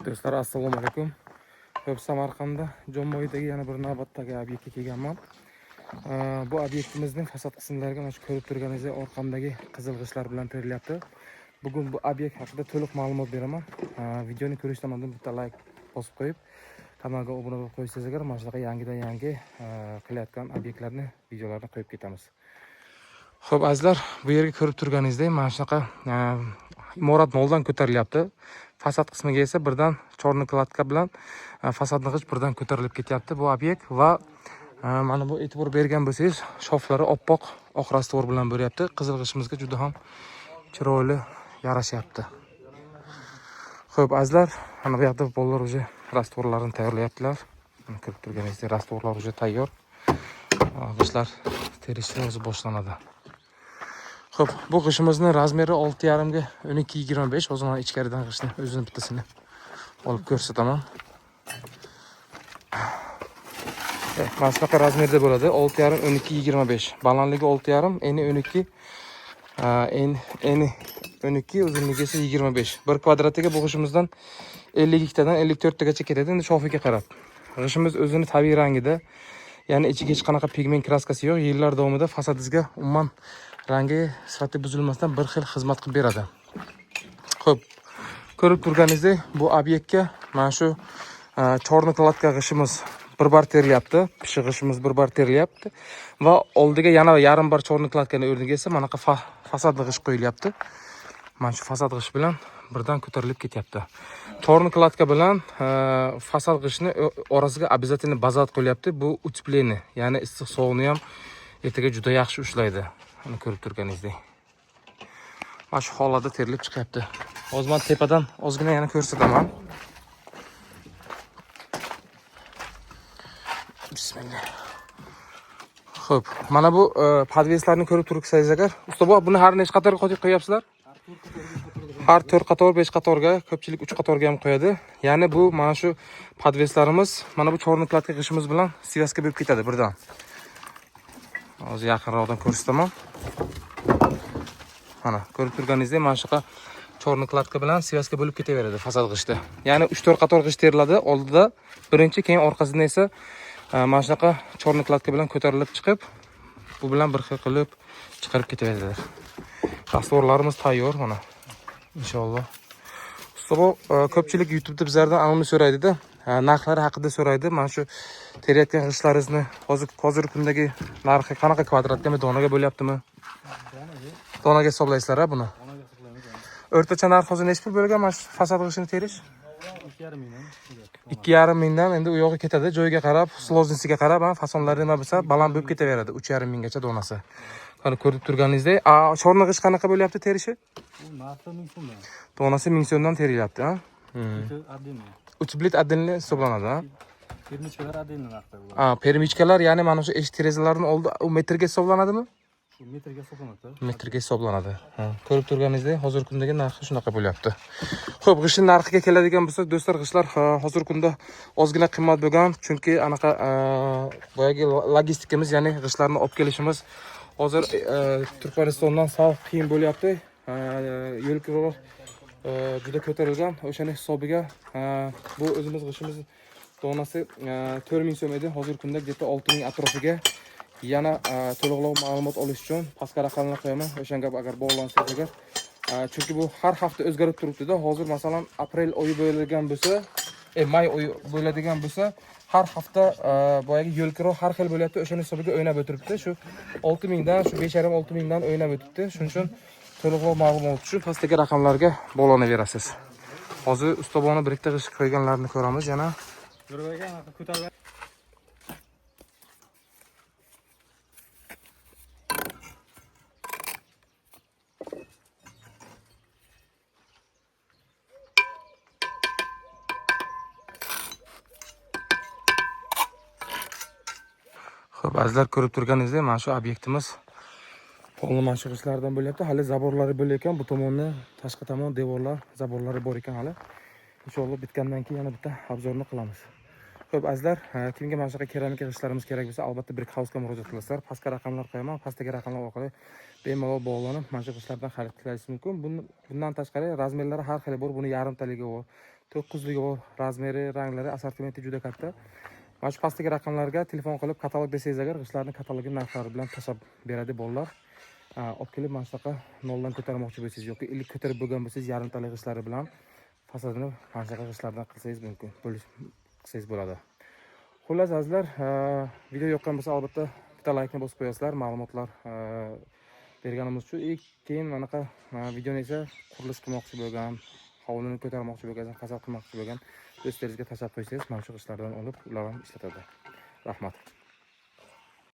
Do'stlar, assalomu alaykum. Xo'p, Samarqandda Jomboydagi yana bir navbatdagi obyektga kelganman. Bu obyektimizning fasad qismlariga mana shu ko'rib turganingizdek orqamdagi qizil g'ishtlar bilan terilyapti. Bugun bu obyekt haqida to'liq ma'lumot beraman. Videoni ko'rishdan oldin bitta like bosib qo'yib, kanalga obuna bo'lib qo'ysangiz agar mana shunaqa yangi qilayotgan obyektlarni videolarini qo'yib ketamiz. Xo'p, azizlar, bu yerga ko'rib turganingizdek mana shunaqa imorat moldan ko'tarilyapti. Fasad qismiga esa birdan chorni kladka bilan fasadni g'isht birdan ko'tarilib ketyapti bu obyekt va mana bu e'tibor bergan bo'lsangiz, shoflari oppoq oq rastvor bilan bo'lyapti. Qizil g'ishtimizga juda ham chiroyli yarashyapti. Xo'p, azizlar, mana bu yerda bolalar уже rastvorlarni tayyorlayaptilar. Ko'rib turganingizdek, rastvorlar уже tayyor. G'ishtlar terishni o'zi boshlanadi. Xo'p, bu g'ishtimizni razmeri 6,5 ga 12,25. O'zim ichkaridan g'ishtni o'zini bittasini olib ko'rsataman. Mana shunaqa razmerda bo'ladi. 6,5 12,25. Balandligi 6,5, eni 12, eni 12, uzunligi esa 25. 1 kvadratiga bu g'ishtimizdan 52 tadan 54 tagacha ketadi. Endi shofiga qarab. G'ishtimiz o'zini tabiiy rangida, ya'ni ichiga hech qanaqa pigment kraskasi yo'q. Yillar davomida fasadingizga umuman rangi sifati buzilmasdan bir xil xizmat qilib beradi. Xo'p, ko'rib turganingizdek, bu obyektga mana shu chorni kladka g'ishtimiz bir bar terilyapti. Pishiq g'ishtimiz bir bar terilyapti va oldiga yana yarim bar chorni kladkani o'rniga esa mana bunaqa fasadli g'isht qo'yilyapti. Mana shu fasad g'isht bilan birdan ko'tarilib ketyapti. Chorni kladka bilan fasad g'ishtni orasiga обязательно bazalt qo'yilyapti. Bu uteplение, ya'ni issiq sovuqni ham ertaga juda yaxshi ushlaydi. Mana ko'rib turganingizdek. Mana shu holatda terilib chiqyapti. Hozir men tepadan ozgina yana ko'rsataman. Bismillah. Xo'p, mana bu podveslarni ko'rib turibsiz agar. Ustoz, buni har necha qatorga qo'yapsizlar? Har 4 qator, 5 qatorga, ko'pchilik 3 qatorga ham qo'yadi. Ya'ni bu mana shu podveslarimiz mana bu chorni kladka g'ishtimiz bilan sviyaska bo'lib ketadi birdan. Hozir yaqinroqdan ko'rsataman. Mana ko'rib turganingizdek, mana shunaqa chorni kladka bilan sviyaska bo'lib ketaveradi fasad g'ishti. Ya'ni 3-4 qator g'isht teriladi. Oldida birinchi, keyin orqasidan esa mana shunaqa chorni kladka bilan ko'tarilib chiqib, bu bilan bir xil qilib chiqarib ketaveradi. Rastvorlarimiz tayyor mana. Inshaalloh. Ustobo, ko'pchilik YouTube'da bizlardan anonni so'raydi-da, narxlari haqida so'raydi. Mana shu terayotgan g'ishtlaringizni hozir kundagi narxi qanaqa kvadratga, donaga bo'lyaptimi? Donaga hisoblaysizlar-a buni? Donaga hisoblaymiz. O'rtacha narx hozir necha pul bo'lgan mana shu fasad g'ishtini terish? 2,5 mingdan. 2,5 mingdan endi u yog'i ketadi. Joyiga qarab, sloznisiga qarab, fasonlari nima bo'lsa, baland bo'lib ketaveradi. 3,5 minggacha donasi. Qani ko'rib turganingizdek, chorni g'isht qanaqa bo'lyapti terishi? Bu narxi 1000 so'mdan. Donasi 1000 so'mdan terilyapti, ha? Отдельно. Utiblit отдельно hisoblanadi, ha? Permichkalar отдельно narxda bo'ladi. Permichkalar, ya'ni mana shu eshik derazalarning oldi u metrga hisoblanadimi? Shu metrga hisoblanadi. Metrga hisoblanadi. Ko'rib turganingizdek, hozirgi kundagi narxi shunaqa bo'lyapti. Xo'p, g'ishtning narxiga keladigan bo'lsak, do'stlar, g'ishtlar hozirgi kunda ozgina qimmat bo'lgan, chunki anaqa boyagi logistikamiz, ya'ni g'ishtlarni olib kelishimiz hozir Turkmanistondan sal qiyin bo'lyapti. Yo'l kiroq juda ko'tarilgan. O'shaning hisobiga bu o'zimiz g'ishtimiz donasi 4000 so'm edi. Hozirgi kunda где-то 6000 atrofiga. Yana to'liqroq ma'lumot olish uchun pastga raqamlar qo'yaman. O'shanga agar bog'lansangiz agar. Chunki bu har hafta o'zgarib turibdi-da. Hozir masalan aprel oyi bo'ladigan bo'lsa, may oyi bo'ladigan bo'lsa, har hafta boyagi yo'l kiro har xil bo'lyapti. O'shaning hisobiga o'ynab o'tiribdi. Shu 6000 dan, shu 5,5-6000 dan o'ynab o'tibdi. Shuning uchun to'liqroq ma'lumot uchun pastdagi raqamlarga bog'lanaverasiz. Hozir ustoboni bir ikkita g'isht qo'yganlarni ko'ramiz yana. Yurvaga ko'tarib. Xo'p, azizlar, ko'rib turganingizdek, mana shu obyektimiz qo'lni mana shu g'ishtlardan bo'lyapti. Hali zaborlari bo'lar ekan, bu tomonni, tashqi tomon devorlar, zaborlari bor ekan hali. Inshaalloh bitgandan keyin yana bitta obzorni qilamiz. Xo'p, azizlar, kimga mana shunaqa keramika g'ishtlarimiz kerak bo'lsa, albatta Brick House'ga murojaat qilasizlar. Pastga raqamlar qo'yaman, pastdagi raqamlar orqali bemalol bog'lanib, mana shu g'ishtlardan xarid qilishingiz mumkin. Bundan tashqari razmerlari har xil bor. Buni yarimtaliga bor, 900 bor, razmeri, ranglari, assortimenti juda katta. Mana shu pastdagi raqamlarga telefon qilib katalog desangiz agar, g'ishtlarning katalogi narxlari bilan tashlab beradi bolalar. Olib kelib mana shunaqa noldan ko'tarmoqchi bo'lsangiz yoki ilk ko'tarib bo'lgan bo'lsangiz, yarimtalik g'ishtlari bilan fasadini mana shunaqa g'ishtlardan qilsangiz mumkin, qilsangiz bo'ladi. Xullas azizlar, video yoqqan bo'lsa albatta bitta laykni bosib qo'yasizlar. Ma'lumotlar berganimiz shu. Keyin manaqa videoni esa qurilish qilmoqchi bo'lgan, hovlini ko'tarmoqchi bo'lgan, fasad qilmoqchi bo'lgan do'stlaringizga tashlab qo'ysangiz, mana shu g'ishtlardan olib ular ham ishlatadi. Rahmat.